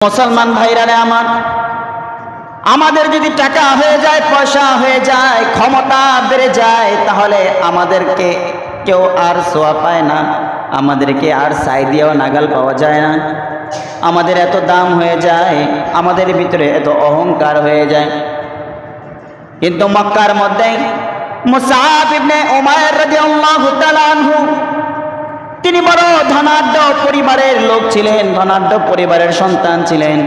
মুসলমান ভাইরারে আমার, আমাদের যদি টাকা হয়ে যায়, পয়সা হয়ে যায়, ক্ষমতা বেড়ে যায়, তাহলে আমাদেরকে কেউ আর ছোঁয়া পায় না, আমাদেরকে আর ছাই দিয়েও নাগাল পাওয়া যায় না। আমাদের এত দাম হয়ে যায়, আমাদের ভিতরে এত অহংকার হয়ে যায়। কিন্তু মক্কার মধ্যে মুসআব ইবনে উমাইর রাদিয়াল্লাহু তাআলা আনহু, তিনি বড় ধনাঢ্য পরিবারের লোক ছিলেন, ধনাঢ্য পরিবারের সন্তান ছিলেন।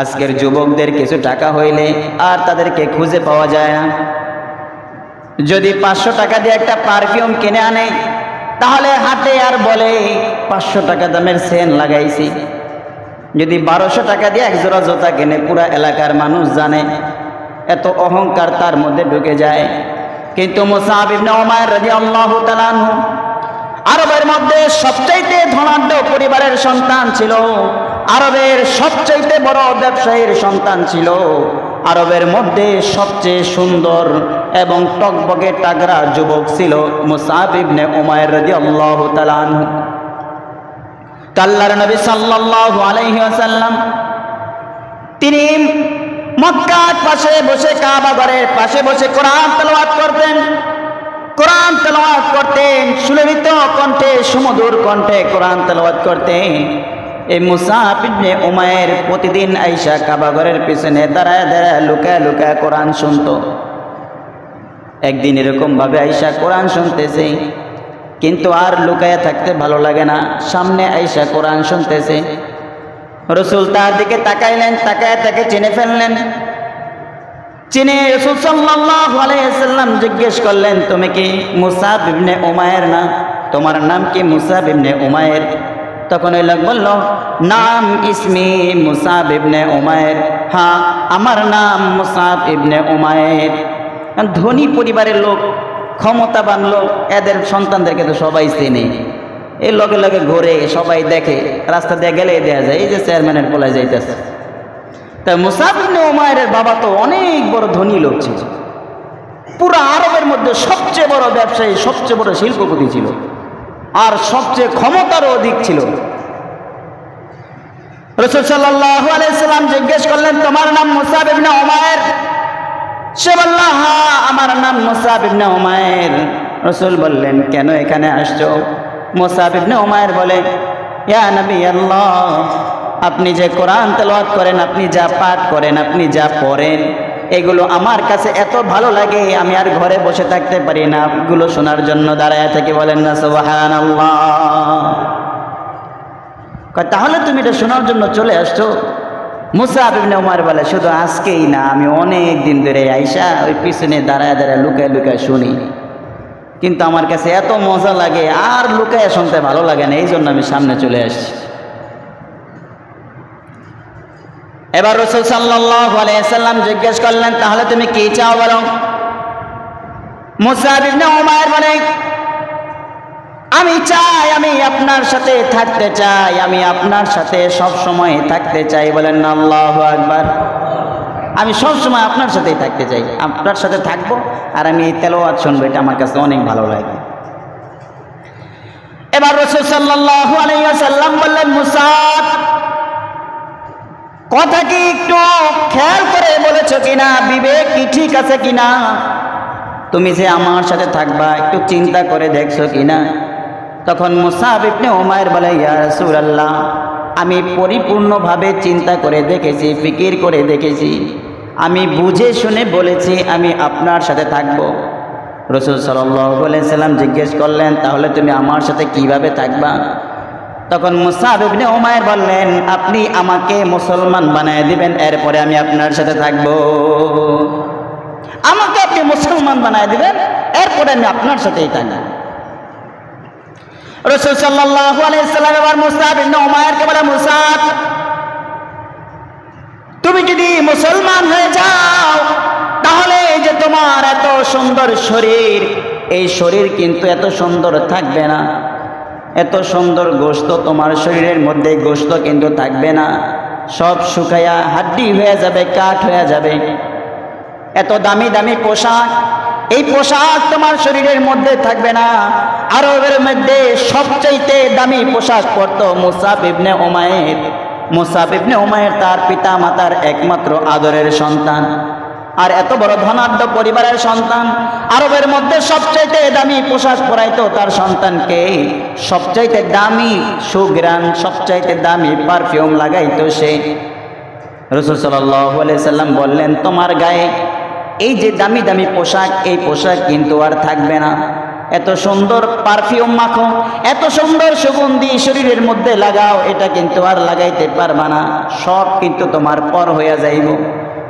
আজকের যুবকদের কিছু টাকা হইলে আর তাদেরকে খুঁজে পাওয়া যায় না। যদি 500 টাকা দিয়ে একটা পারফিউম কিনে আনে, তাহলে হাতে আর বলে 500 টাকা দামের সেন লাগাইছি। যদি 1200 টাকা দিয়ে এক জোড়া জুতা কিনে, পুরা এলাকার মানুষ জানে। এত অহংকার তার মধ্যে ঢুকে যায়। কিন্তু মুসআব ইবনে উমাইর রাদিয়াল্লাহু তাআলা আনহু আরবের মধ্যে সবচাইতে ধনাঢ্য পরিবারের সন্তান ছিল, আরবের সবচাইতে বড় ব্যবসায়ীর সন্তান ছিল, আরবের মধ্যে সবচেয়ে সুন্দর এবং টকবকে টাগরা যুবক ছিল মুসআব ইবনে উমাইর রাদিয়াল্লাহু তাআলা আনহু। আল্লাহর নবী সাল্লাল্লাহু আলাইহি ওয়াসাল্লাম তিনি মক্কার পাশে বসে, কাবা ঘরের পাশে বসে কোরআন তেলাওয়াত করতেন। কোরআন তেলাওয়াত করতেন, সুললিত কণ্ঠে, সুমধুর কণ্ঠে কোরআন তেলাওয়াত করতেন। এই মুসআব ইবনে উমাইর প্রতিদিন আয়েশা কাবা ঘরের পিছনে দাঁড়ায় দাঁড়ায় লুকায় লুকায় কোরআন শুনতো। একদিন এরকম ভাবে আয়েশা কোরআন শুনতেছে, কিন্তু আর লুকায় থাকতে ভালো লাগে না, সামনে আয়েশা কোরআন শুনতেছে। রাসূল তার দিকে তাকাইলেন, তাকায় তাকে চিনে ফেললেন। চিনে রাসূল সাল্লাল্লাহু আলাইহি ওয়াসাল্লাম জিজ্ঞেস করলেন, তুমি কি মুসআব ইবনে উমাইর না? তোমার নাম কি মুসআব ইবনে উমাইর? তখন ওই লোক বলল, নাম ইসমি মুসআব ইবনে উমাইর। হ্যাঁ, আমার নাম মুসআব ইবনে উমাইর। ধনী পরিবারের লোক, ক্ষমতাবান লোক, এদের সন্তানদেরকে তো সবাই চেনে। এই লগে লগে ঘুরে, সবাই দেখে, রাস্তা দিয়ে গেলে দেয়া যায় এই যে চেয়ারম্যানের পোলায় যাইতেছে। তাই মুসআব ইবনে উমাইরের বাবা তো অনেক বড় ধনী লোক ছিল, পুরো আরবের মধ্যে সবচেয়ে বড় ব্যবসায়ী, সবচেয়ে বড় শিল্পপতি ছিল, আর সবচেয়ে ক্ষমতারও অধিক ছিল। রাসূল সাল্লাল্লাহু আলাইহি সাল্লাম জিজ্ঞেস করলেন, তোমার নাম মুসআব ইবনে উমাইর? সে বলল, হ্যাঁ, আমার নাম মুসআব ইবনে উমাইর। রাসূল বললেন, কেন এখানে আসছো? মুসআব ইবনে উমাইর বলে, ইয়া নবী আল্লাহ, আপনি যে কোরআন তেলাওয়াত করেন, আপনি যা পাঠ করেন, আপনি যা পড়েন, এগুলো আমার কাছে এত ভালো লাগে, আমি আর ঘরে বসে থাকতে পারি না, এগুলো শোনার জন্য দাঁড়ায় থেকে বলেন না সুবহানাল্লাহ। তাহলে তুমি এটা শোনার জন্য চলে আসছো? মুসআব ইবনে উমাইর বলে, শুধু আজকেই না, আমি অনেক দিন ধরে আয়েশা ওই পিছনে দাঁড়ায় দাঁড়ায় লুকায় লুকায় শুনি, কিন্তু আমার কাছে এত মজা লাগে, আর লুকায় শুনতে ভালো লাগে না, এই জন্য আমি সামনে চলে আসছি। এবার রাসূল সাল্লাল্লাহু আলাইহি ওয়াসাল্লাম জিজ্ঞেস করলেন, তাহলে তুমি কি চাও বলো? মুসআব ইবনে উমাইর বলে, আমি চাই, আমি আপনার সাথে থাকতে চাই, আমি আপনার সাথে সব সময় থাকতে চাই। বলেন না আল্লাহু আকবার। আমি সব সময় আপনার সাথেই থাকতে চাই, আপনার সাথে থাকবো, আর আমি এই তেলাওয়াত শুনবো, এটা আমার কাছে অনেক ভালো লাগে। এবার রাসূল সাল্লাল্লাহু আলাইহি ওয়াসাল্লাম বললেন, মুসআব, কথা কি একটু খেয়াল করে বলেছো কিনা? বিবেক কি ঠিক আছে কিনা? তুমি যে আমার সাথে থাকবা, একটু চিন্তা করে দেখছো কিনা? তখন মুসআব ইবনে উমাইর বলে, ইয়া রাসূলুল্লাহ, আমি পরিপূর্ণভাবে চিন্তা করে দেখেছি, ফিকির করে দেখেছি, আমি বুঝে শুনে বলেছি আমি আপনার সাথে থাকবো। রাসূল সাল্লাল্লাহু আলাইহি ওয়াসাল্লাম জিজ্ঞেস করলেন, তাহলে তুমি আমার সাথে কিভাবে থাকবা? তখন মুসআব ইবনে উমাইর বললেন, আপনি আমাকে মুসলমান বানায় দিবেন, এরপরে আমি আপনার সাথে থাকবো। আমাকে আপনি মুসলমান বানায় দিবেন, এরপরে আমি আপনার সাথেই থাকবো। রাসূল সাল্লাল্লাহু আলাইহি ওয়াসাল্লাম এবার মুসআব ইবনে উমাইরকে বলে, মুসআব, তুমি যদি মুসলমান হয়ে যাও, তাহলে যে তোমার এত সুন্দর শরীর, এই শরীর কিন্তু এত সুন্দর থাকবে না। এত সুন্দর গোশত তোমার শরীরের মধ্যে, গোশত কিন্তু থাকবে না, সব শুকায়া হাড্ডি হয়ে যাবে, কাঠ হয়ে যাবে। এত দামি দামি পোশাক, এই পোশাক তোমার শরীরের মধ্যে থাকবে না। আরবের মধ্যে সবচাইতে দামি পোশাক পরতো মুসআব ইবনে উমাইর। মুসআব ইবনে উমাইর তার পিতা মাতার একমাত্র আদরের সন্তান, আর এত বড় ধনাঢ্য পরিবারের সন্তান। আরবের মধ্যে সবচাইতে দামি পোশাক পরাইতো তার সন্তানকে, সবচাইতে দামি সুঘ্রাণ, সবচাইতে দামি পারফিউম লাগাইতো সে। রাসূল সাল্লাল্লাহু আলাইহি সাল্লাম বললেন, তোমার গায়ে এই যে দামি দামি পোশাক, এই পোশাক কিন্তু আর থাকবে না। এত সুন্দর পারফিউম মাখো, এত সুন্দর সুগন্ধি শরীরের মধ্যে লাগাও, এটা কিন্তু আর লাগাইতে পারবা না, সব কিন্তু তোমার পর হইয়া যাইব।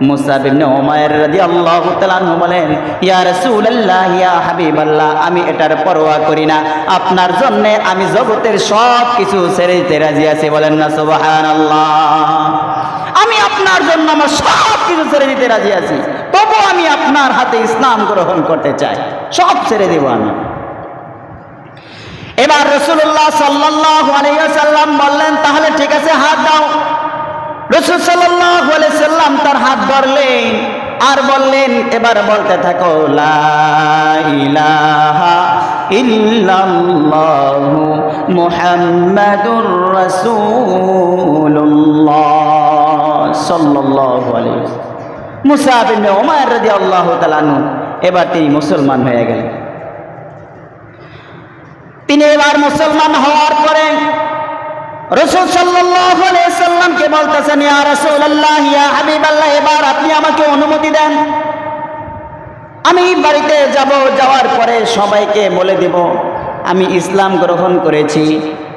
মুসআব ইবনে উমাইর রাদিয়াল্লাহু তাআলা আনহু বলেন, ইয়া রাসূলুল্লাহ, ইয়া হাবিবাল্লাহ, আমি এটার পরোয়া করি না, আপনার জন্য আমি জগতের সব কিছু ছেড়ে দিতে রাজি আছি। বলেন না সুবহানাল্লাহ। আমি আপনার জন্য আমার সব কিছু ছেড়ে দিতে রাজি আছি, তবু আমি আপনার হাতে ইসলাম গ্রহণ করতে চাই, সব ছেড়ে দেব আমি। এবার রাসূলুল্লাহ সাল্লাল্লাহু আলাইহি ওয়াসাল্লাম বললেন, তাহলে ঠিক আছে, হাত দাও। রাসূল সাল্লাল্লাহু আলাইহি সাল্লাম তার হাত ধরলেন আর বললেন, এবার বলতে থাকো, লা ইলাহা ইল্লাল্লাহু মুহাম্মাদুর রাসূলুল্লাহ সাল্লাল্লাহু আলাইহি ওয়াসাল্লাম। মুসআব ইবনে উমাইর রাদিয়াল্লাহু তাআলা আনহু এবার তিনি মুসলমান হয়ে গেলেন। তিনি এবার মুসলমান হওয়ার পরে রাসূল সাল্লাল্লাহু আলাইহি সাল্লামকে বলতেছেন, ইয়া রাসূলুল্লাহ, ইয়া হাবিবাল্লাহ, এবার আপনি আমাকে অনুমতি দেন, আমি বাড়িতে যাব, যাওয়ার পরে সবাইকে বলে দেব আমি ইসলাম গ্রহণ করেছি,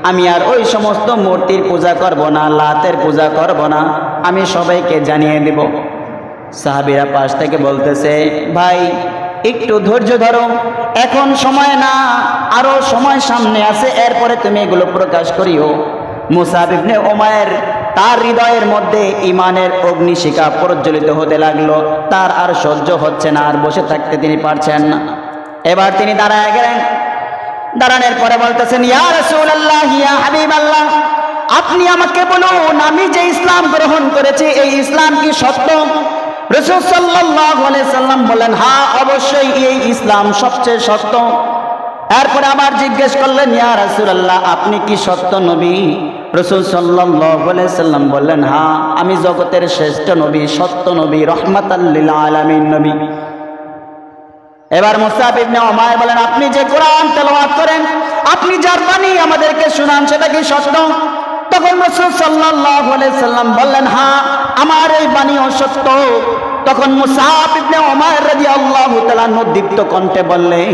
আমি আর ওই সমস্ত মূর্তির পূজা করব না, লাতের পূজা করব না, আমি সবাইকে জানিয়ে দেব। সাহাবীরা পাশ থেকে বলতেছে, ভাই একটু ধৈর্য ধরো, এখন সময় না, আরো সময় সামনে আছে, এরপরে তুমি এগুলো প্রকাশ করিও। মুসআব ইবনে উমাইর তার হৃদয়ের মধ্যে ঈমানের অগ্নিশিখা প্রজ্বলিত হতে লাগলো, তার আর সহ্য হচ্ছে না, আর বসে থাকতে তিনি পারছেন না। এবার তিনি দাঁড়ায় গেলেন, দাঁড়ানোর পরে বলতেছেন, ইয়া রাসূলুল্লাহ, ইয়া হাবিবাল্লাহ, আপনি আমাকে বলুন আমি যে ইসলাম গ্রহণ করেছি এই ইসলাম কি সত্য? রাসূল সাল্লাল্লাহু আলাইহি সাল্লাম বলেন, হ্যাঁ অবশ্যই এই ইসলাম সবচেয়ে সত্য। এরপরে আবার জিজ্ঞেস করলেন, ইয়া রাসূলুল্লাহ, আপনি কি সত্য নবী? রাসূল সাল্লাল্লাহু আলাইহি সাল্লাম বললেন, হ্যাঁ আমি জগতের শ্রেষ্ঠ নবী, সত্য নবী, রাহমাতাল লিল আলামিন নবী। এবার মুসআব ইবনে উমাইর বলেন, আপনি যে কোরআন তেলাওয়াত করেন, আপনি যার বাণী আমাদেরকে শোনান, সেটা কি সত্য? তখন রাসূল সাল্লাল্লাহু আলাইহি সাল্লাম বললেন, হ্যাঁ আমার এই বাণীও সত্য। তখন মুসআব ইবনে উমাইর রাদিয়াল্লাহু তাআলা দীপ্ত কণ্ঠে বললেন,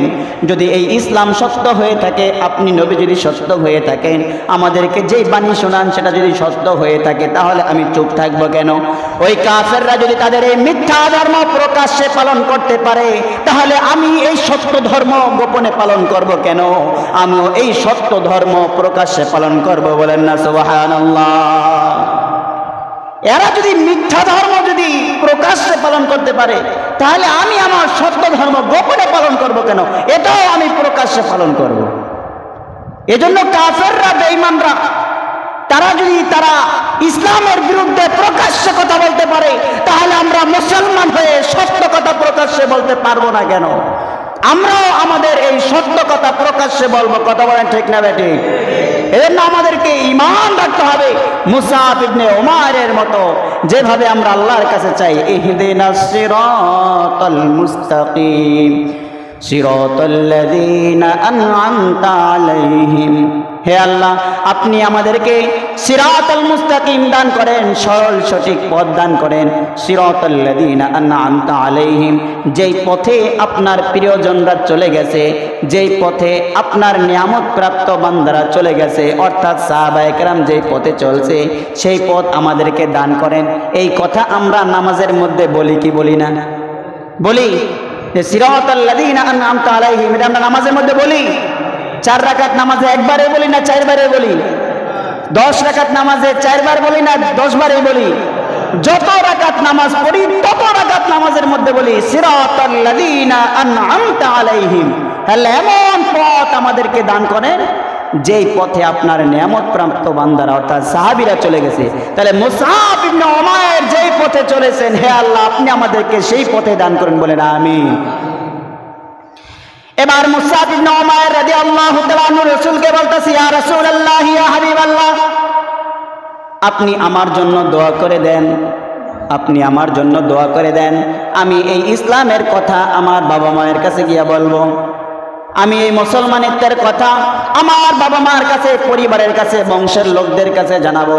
যদি এই ইসলাম সত্য হয়ে থাকে, আপনি নবী যদি সত্য হয়ে থাকেন, আমাদেরকে যেই বাণী শোনান সেটা যদি সত্য হয়ে থাকে, তাহলে আমি চুপ থাকবো কেন? ওই কাফেররা যদি তাদের এই মিথ্যা ধর্ম প্রকাশ্যে পালন করতে পারে, তাহলে আমি এই সত্য ধর্ম গোপনে পালন করব কেন? আমিও এই সত্য ধর্ম প্রকাশ্যে পালন করব। বলেন না সুবহানাল্লাহ। এরা যদি মিথ্যা ধর্ম যদি প্রকাশ্যে পালন করতে পারে, তাহলে আমি আমার সত্য ধর্ম গোপনে পালন করব কেন? এটাও আমি প্রকাশ্যে পালন করব। এজন্য কাফেররা, বেঈমানরা, তারা ইসলামের বিরুদ্ধে প্রকাশ্যে কথা বলতে পারে, তাহলে আমরা মুসলমান হয়ে সত্য কথা প্রকাশ্যে বলতে পারবো না কেন? আমরাও আমাদের এই সত্য কথা প্রকাশ্যে বলবো। কথা বলেন ঠিক না বেঠিক? এজন্য আমাদেরকে ঈমান রাখতে হবে মুসআব ইবনে উমাইরের মতো, যেভাবে আমরা আল্লাহর কাছে চাই, ইহদিনাস সিরাতাল মুস্তাকিম সিরাতাল্লাযীনা আন'আমতা আলাইহিম। হে আল্লাহ, আপনি আমাদেরকে সিরাতাল মুস্তাকিম দান করেন, সরল সঠিক পথ দান করেন। সিরাতাল্লাযীনা আন'আমতা আলাইহিম, যেই পথে আপনার প্রিয়জনরা চলে গেছে, যেই পথে আপনার নিয়ামত প্রাপ্ত বান্দারা চলে গেছে, অর্থাৎ সাহাবায়ে কেরাম যেই পথে চলছে, সেই পথ আমাদেরকে দান করেন। এই কথা আমরা নামাজের মধ্যে বলি কি বলি না? বলি যে সিরাতাল্লাযীনা আন'আমতা আলাইহিম, এটা আমরা নামাজের মধ্যে বলি। 4 রাকাত নামাজে একবারে বলি না 4 বারে বলি? 10 রাকাত নামাজে 4 বার বলি না 10 বারে বলি? যত রাকাত নামাজ পড়ি তত রাকাত নামাজের মধ্যে বলি সিরাতাল্লাযীনা আন'আমতা আলাইহিম। আল্লাহ এমন পথ আমাদেরকে দান করেন যেই পথে আপনার নিয়ামত প্রাপ্ত বান্দারা অর্থাৎ সাহাবীরা চলে গেছে। তাহলে মুসআব ইবনে উমাইর যেই পথে চলেছেন, হে আল্লাহ আপনি আমাদেরকে সেই পথে দান করেন। বলেন আমিন। এবার মুসআব ইবনে উমাইর রাদিয়াল্লাহু তাআলা আনহু রাসূলকে বলতেছে, ইয়া রাসূলুল্লাহ, ইয়া হাবিবাল্লাহ, আপনি আমার জন্য দোয়া করে দেন, আপনি আমার জন্য দোয়া করে দেন। আমি এই ইসলামের কথা আমার বাবা মায়ের কাছে গিয়া বলবো, আমি এই মুসলমানিত্বের কথা আমার বাবা মার কাছে, পরিবারের কাছে, বংশের লোকদের কাছে জানাবো।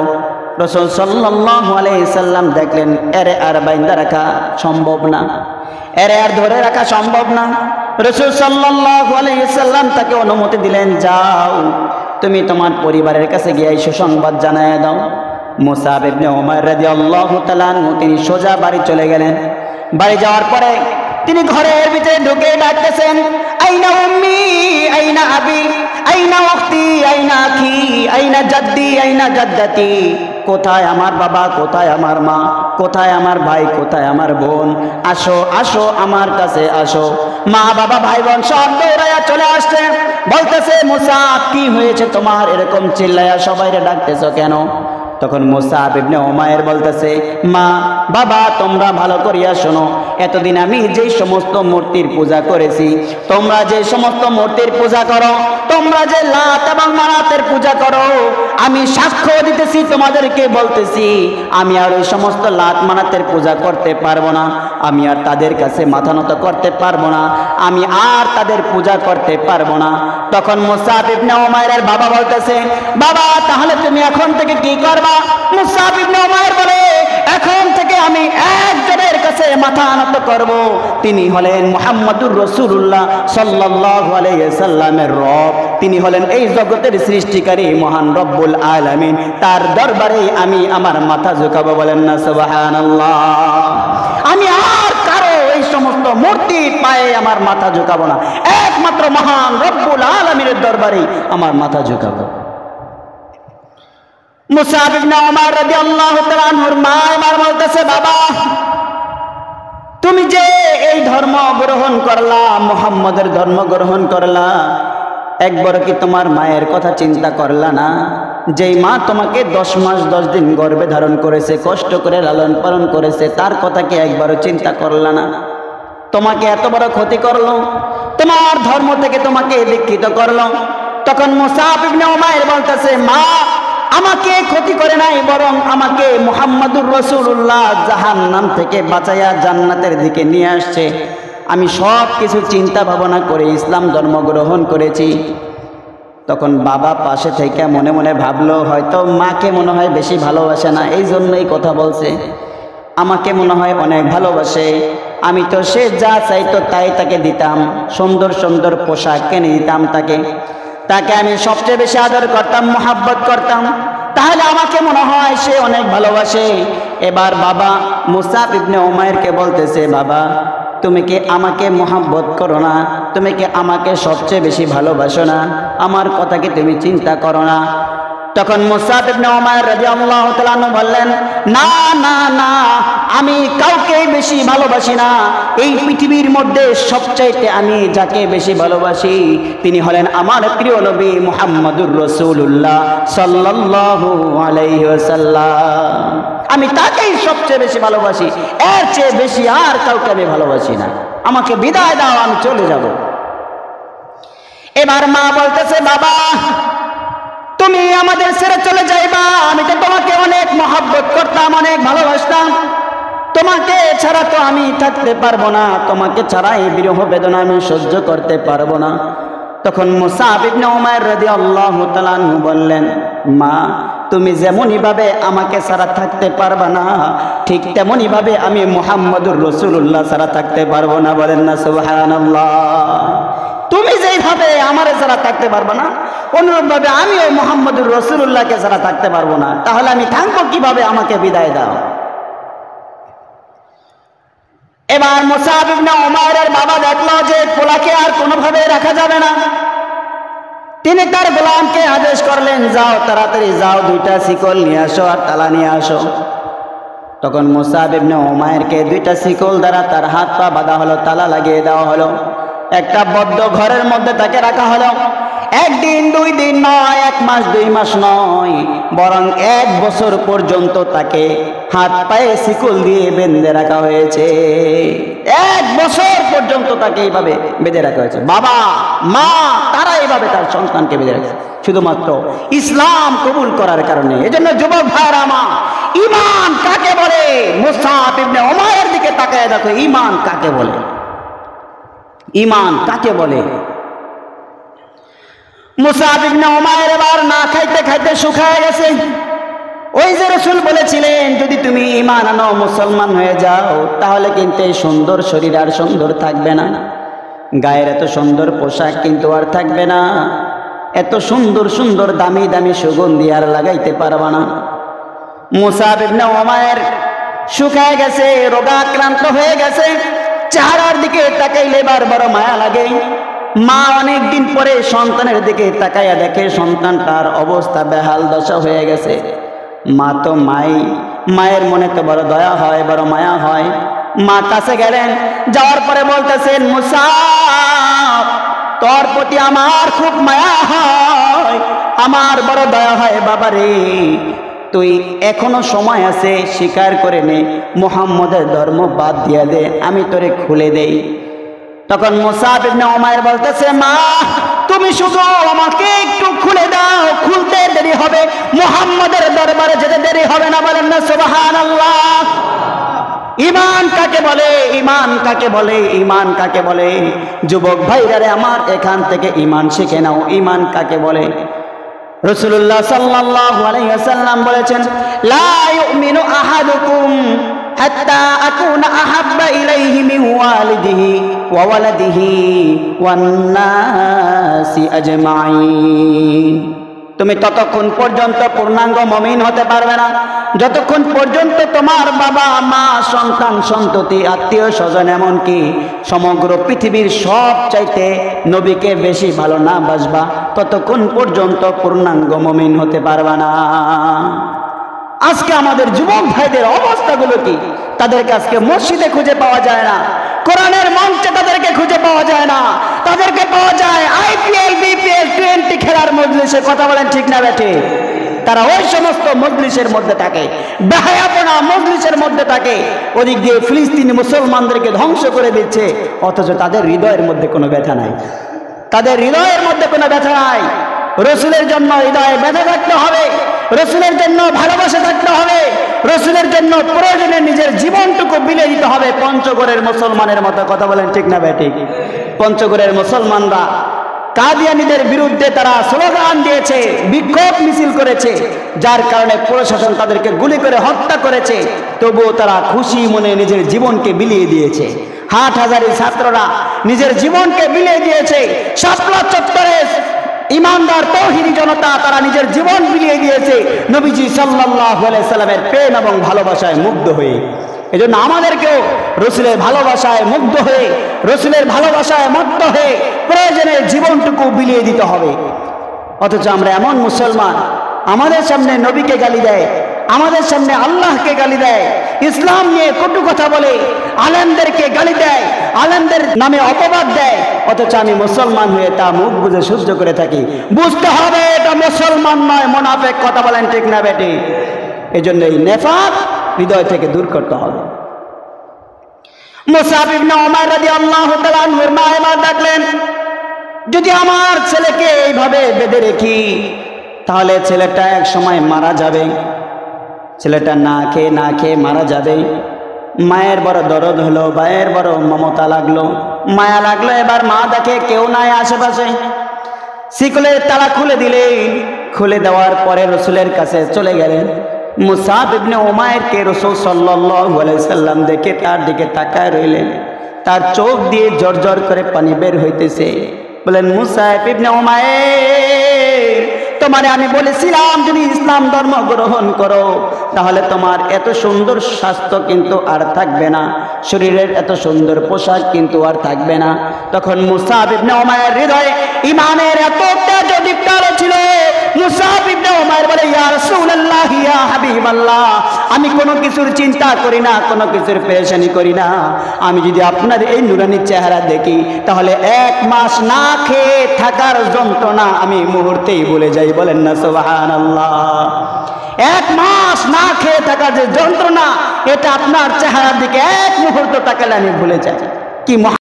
রাসূল সাল্লাল্লাহু আলাইহি সাল্লাম দেখলেন এরে আর বাইন্দা রাখা সম্ভব না, এরে আর ধরে রাখা সম্ভব না। রাসূল সাল্লাল্লাহু আলাইহি সাল্লাম তাকে অনুমতি দিলেন, যাও তুমি তোমার পরিবারের কাছে গিয়ে এই সুসংবাদ জানায় দাও। মুসাব ইবনে উমাইর রাদিয়াল্লাহু তাআলা আনহু তিনি সোজা বাড়ি চলে গেলেন। বাড়ি যাওয়ার পরে তিনি ঘরের ভিতরে ঢুকে ডাকতেছেন, আইনা উম্মি আইনা আবি আইনা উখতি আইনা আখি আইনা জাদ্দি আইনা জাদ্দাতি, কোথায় আমার বাবা, কোথায় আমার মা, কোথায় আমার ভাই, কোথায় আমার বোন, আসো আসো আমার কাছে আসো। মা বাবা ভাই বোন সব দৌড়াইয়া চলে আসছে, বলতেছে মুসাব কি হয়েছে তোমার, এরকম চিল্লাইয়া সবাইরে ডাকতেছো কেন? তখন মুসাব ইবনে উমাইর বলতেছে, মা বাবা তোমরা ভালো করিয়া শোনো, এতদিন আমি যেই সমস্ত মূর্তির পূজা করেছি, তোমরা যে সমস্ত মূর্তির পূজা করো, তোমরা যে লাত এবং মানাতের পূজা করো, আমি সাক্ষ্য দিতেছি, তোমাদেরকে বলতেছি আমি আর ওই সমস্ত লাত মানাতের পূজা করতে পারবো না, আমি আর তাদের কাছে মাথা নত করতে পারবো না, আমি আর তাদের পূজা করতে পারবো না। তখন মুসাব ইবনে উমাইরের বাবা বলতেছে, বাবা তাহলে তুমি এখন থেকে কি করবা? মুসাব ইবনে উমাইর বলে, এখন থেকে আমি একজনের কাছে মাথা নত করব, তিনি হলেন মুহাম্মদুর রাসূলুল্লাহ সাল্লাল্লাহু আলাইহি সাল্লামের রব, তিনি হলেন এই জগতের সৃষ্টিকারী মহান রব্বুল আলামিন, তার দরবারে আমি আমার মাথা ঝুঁকাবো। বলেন না সুবহানাল্লাহ। আমি আর কারো এই সমস্ত মূর্তির পায়ে আমার মাথা ঝুঁকাবো না, একমাত্র মহান রব্বুল আলামিনের দরবারে আমার মাথা ঝুঁকাবো। মুসাব ইবনে উমাইর রাদিয়াল্লাহু তাআলা আনহুর মা আমার বলতেছে, বাবা তুমি যে এই ধর্ম গ্রহণ করলা, মুহাম্মদের ধর্ম গ্রহণ করলা, একবার কি তোমার মায়ের কথা চিন্তা করলা না? যেই মা তোমাকে 10 মাস 10 দিন গর্ভে ধারণ করেছে, কষ্ট করে লালন পালন করেছে, তার কথা কি একবারও চিন্তা করলা না? তোমাকে এত বড় ক্ষতি করলো, তোমার ধর্ম থেকে তোমাকে দীক্ষিত করলো। তখন মুসাব ইবনে উমাইর বলতেছে, মা আমাকে ক্ষতি করে নাই, বরং আমাকে মুহাম্মদুর রাসূলুল্লাহ জাহান্নাম থেকে বাঁচাইয়া জান্নাতের দিকে নিয়ে আসছে। আমি সব কিছু চিন্তা ভাবনা করে ইসলাম ধর্ম গ্রহণ করেছি। তখন বাবা পাশে থেকে মনে মনে ভাবলো, হয়তো মাকে মনে হয় বেশি ভালোবাসে না, এই জন্যই কথা বলছে, আমাকে মনে হয় অনেক ভালোবাসে, আমি তো সে যা চাইতো তাই তাকে দিতাম, সুন্দর সুন্দর পোশাক কিনে দিতাম তাকে, তাকে আমি সবচেয়ে বেশি আদর করতাম, মোহাব্বত করতাম, তাহলে আমাকে মনে হয় সে অনেক ভালোবাসে। এবার বাবা মুসাব ইবনে উমাইরকে বলতেছে, বাবা তুমি কি আমাকে মোহাব্বত করো না? তুমি কি আমাকে সবচেয়ে বেশি ভালোবাসো না? আমার কথা কি তুমি চিন্তা করো না? তখন মুসাব ইবনে উমাইর রাদিয়াল্লাহু তাআলা আনহু বললেন, না না না, আমি কাউকে বেশি ভালোবাসি না, এই পৃথিবীর মধ্যে সবচাইতে আমি যাকে বেশি ভালোবাসি তিনি হলেন আমার প্রিয় নবী মুহাম্মদুর রাসূলুল্লাহ সাল্লাল্লাহু আলাইহি ওয়াসাল্লাম, আমি তাকেই সবচেয়ে বেশি ভালোবাসি, এর চেয়ে বেশি আর কাউকে আমি ভালোবাসি না, আমাকে বিদায় দাও, আমি চলে যাব। এবার মা বলতেছে, বাবা তুমি আমাদের ছেড়ে চলে যাইবা, আমি তো তোমাকে অনেক মহব্বত করতাম, অনেক ভালোবাসতাম, তোমাকে ছাড়া তো আমি থাকতে পারবো না, তোমাকে ছাড়া এই বিরহ বেদনা আমি সহ্য করতে পারবো না। তখন মুসাব ইবনে উমাইর রাদিয়াল্লাহু তাআলা আনহু বললেন, মা তুমি যেমনই ভাবে আমাকে ছাড়া থাকতে পারবা না, ঠিক তেমনই ভাবে আমি মুহাম্মদুর রাসূলুল্লাহ ছাড়া থাকতে পারবো না। বলেন না সুবহানাল্লাহ। তুমি যেইভাবে আমার ছাড়া থাকতে পারবো না, অনুরূপ ভাবে আমিও মুহাম্মদুর রাসূলুল্লাহকে ছাড়া থাকতে পারবো না, তাহলে আমি থাকবো কিভাবে? আমাকে বিদায় দাও। এবার মুসাব ইবনে উমাইরের বাবা দেখলো যে পোলাকে আর কোনোভাবে রাখা যাবে না, তিনি তার গোলামকে আদেশ করলেন, যাও তাড়াতাড়ি যাও, 2টা শিকল নিয়ে আসো আর তালা নিয়ে আসো। তখন মুসাব ইবনে উমাইরকে 2টা শিকল দ্বারা তার হাত পা বাঁধা হলো, তালা লাগিয়ে দেওয়া হলো, একটা বদ্ধ ঘরের মধ্যে তাকে রাখা হলো। 1 দিন 2 দিন নয়, 1 মাস 2 মাস নয়, বরং 1 বছর পর্যন্ত তাকে হাত পায়ে শিকল দিয়ে বেঁধে রাখা হয়েছে। 1 বছর পর্যন্ত তাকে এইভাবে বেঁধে রাখা হয়েছে। বাবা মা তারা এইভাবে তার সন্তানকে বেঁধে রাখছে শুধুমাত্র ইসলাম কবুল করার কারণে। এজন্য যুবক ভাইরা আমার, ঈমান কাকে বলে? মুসআব ইবনে উমাইরের দিকে তাকায় দেখো, ঈমান কাকে বলে? ঈমান কাকে বলে? মুসআব ইবনে উমাইর এবার না খাইতে খাইতে শুকায় গেছে। ওই যে রাসূল বলেছিলেন যদি তুমি ঈমান আনো মুসলমান হয়ে যাও তাহলে কিন্তু এই সুন্দর শরীর আর সুন্দর থাকবে না, গায়ের এত সুন্দর পোশাক কিন্তু আর থাকবে না, এত সুন্দর সুন্দর দামি দামি সুগন্ধি আর লাগাইতে পারবা না। মুসআব ইবনে উমাইর শুকায় গেছে, রোগাক্রান্ত হয়ে গেছে, চেহারার দিকে তাকাইলে বারবার মায়া লাগে। মা অনেক দিন পরে সন্তানের দিকে তাকাইয়া দেখে সন্তানটার অবস্থা বেহাল দশা হয়ে গেছে। মা তো মায়ের মনে তো বড় দয়া হয়, বড় মায়া হয়। মা কাছে গেলেন, যাওয়ার পরে বলতেছেন মুসআব তোর প্রতি আমার খুব মায়া হয়, আমার বড় দয়া হয় বাবারে, তুই এখনো সময় আছে, স্বীকার করে নে, মুহাম্মদের ধর্ম বাদ দিয়া দে, আমি তোরে খুলে দেই। তখন মুসআব ইবনে উমাইর বলতেছে মা তুমি শুধু আমাকে একটু খুলে দাও, খুলতে দেরি হবে, মুহাম্মদের দরবারে যেতে দেরি হবে না। বলেন না সুবহানাল্লাহ। ঈমান কাকে বলে? ঈমান কাকে বলে? ঈমান কাকে বলে? যুবক ভাইরা আমার, এখান থেকে ঈমান শিখে নাও, ঈমান কাকে বলে। রাসূলুল্লাহ সাল্লাল্লাহু আলাইহি ওয়াসাল্লাম বলেছেন লা ইউমিনু আহাদুকুম হাত্তা আকুনা আহাব্বা ইলাইহি মিন ওয়ালিদিহি ওয়া ওয়ালাদিহি ওয়ান নাসি আজমাইন। তুমি ততক্ষণ পর্যন্ত পূর্ণাঙ্গ মুমিন হতে পারবে না যতক্ষণ পর্যন্ত তোমার বাবা মা সন্তান সন্ততি আত্মীয় স্বজন এমনকি সমগ্র পৃথিবীর সব চাইতে নবীকে বেশি ভালো না বাসবা, ততক্ষণ পর্যন্ত পূর্ণাঙ্গ মুমিন হতে পারবে না। আজকে আমাদের যুবক ভাইদের অবস্থাগুলো কি? তাদেরকে আজকে মসজিদে খুঁজে পাওয়া যায় না, কোরআনের মঞ্চে তাদেরকে খুঁজে পাওয়া যায় না, তাদেরকে পাওয়া যায় IPL BPL 20 খেলার মজলিসে। কথা বলেন ঠিক না বেঠে? তারা ওই সমস্ত মজলিসের মধ্যে থাকে, বেহায়াপনা মজলিসের মধ্যে থাকে, ওদিক দিয়ে ফিলিস্তিনি মুসলমানদেরকে ধ্বংস করে দিচ্ছে, অথচ তাদের হৃদয়ের মধ্যে কোনো ব্যথা নাই, তাদের হৃদয়ের মধ্যে কোনো ব্যথা নাই। রাসূলের জন্য হৃদয়ে ব্যথা থাকতে হবে, রাসূলের জন্য ভালোবাসা থাকতে হবে, রাসূলের জন্য প্রয়োজনে নিজের জীবনটুকু বিলিয়ে দিতে হবে। পঞ্চগড়ের মুসলমানের মতো। কথা বলেন ঠিক না বেঠিক? পঞ্চগড়ের মুসলমানরা কাদিয়ানীদের বিরুদ্ধে তারা স্লোগান দিয়েছে, বিক্ষোভ মিছিল করেছে, যার কারণে প্রশাসন তাদেরকে গুলি করে হত্যা করেছে, তবুও তারা খুশি মনে নিজের জীবনকে বিলিয়ে দিয়েছে। হাটহাজারী ছাত্ররা নিজের জীবনকে বিলিয়ে দিয়েছে। শাপলা চত্বরে ইমানদার তৌহিদি জনতা তারা নিজের জীবন বিলিয়ে দিয়েছে নবীজি সাল্লাল্লাহু আলাইহি সাল্লামের প্রেম এবং ভালোবাসায় মুগ্ধ হয়ে। এজন্য আমাদেরকেও রাসূলের ভালোবাসায় মুগ্ধ হয়ে, রাসূলের ভালোবাসায় মত্ত হয়ে প্রয়োজনে জীবনটুকু বিলিয়ে দিতে হবে। অথচ আমরা এমন মুসলমান, আমাদের সামনে নবীকে গালি দেয়, আমাদের সামনে আল্লাহকে গালি দেয়, ইসলাম নিয়ে কটু কথা বলে, আলেমদেরকে গালি দেয়, আলেমদের নামে অপবাদ দেয়, অথচ আমি মুসলমান হয়ে তা মুখ বুজে সহ্য করে থাকি। বুঝতে হবে এটা মুসলমান নয়, মুনাফিক। কথা বলেন ঠিক না বেটি? এই জন্য এই নেফাক হৃদয় থেকে দূর করতে হবে। মুসআব ইবনে উমাইর রাদিয়াল্লাহু তাআলা আনহুর মা এবার ডাকলেন, যদি আমার ছেলেকে এইভাবে বেঁধে রেখি তাহলে ছেলেটা এক সময় মারা যাবে, ছেলেটা না খেয়ে মারা যাবে। মায়ের বড় দরদ হলো, ভাইয়ের বড় মমতা লাগলো, মায়া লাগলো। এবার মা দেখে কেউ নাই আশেপাশে, শিকলের তালা খুলে দিলেন। খুলে দেওয়ার পরে রাসূলের কাছে চলে গেলেন। মুসআব ইবনে উমাইরকে রাসূল সাল্লাল্লাহু আলাইহি সাল্লাম দেখে তার দিকে তাকায় রইলেন। তার চোখ দিয়ে জর্জর করে পানি বের হইতেছে। বলেন মুসআব ইবনে উমাইর, তোমারে আমি বলেছিলাম যদি ইসলাম ধর্ম গ্রহণ করো তাহলে তোমার এত সুন্দর স্বাস্থ্য কিন্তু আর থাকবে না, শরীরের এত সুন্দর পোশাক কিন্তু আর থাকবে না। তখন মুসআব ইবনে উমাইর হৃদয়ে ঈমানের এত তেজ দীপ্তালো ছিল। মুসআব ইবনে উমাইর বলে, ইয়া রাসূলুল্লাহ, ইয়া হাবিবাল্লাহ, আমি কোনো কিছুর চিন্তা করি না, কোনো কিছুর পেরেশানি করি না। আমি যদি আপনার এই নুরানি চেহারা দেখি তাহলে 1 মাস না খেয়ে থাকার যন্ত্রণা আমি মুহূর্তেই ভুলে যাই। বলেন না সুবহানাল্লাহ? 1 মাস না খেয়ে থাকার যে যন্ত্রণা এটা আপনার চেহারার দিকে এক মুহূর্ত তাকালে আমি ভুলে যাই। কি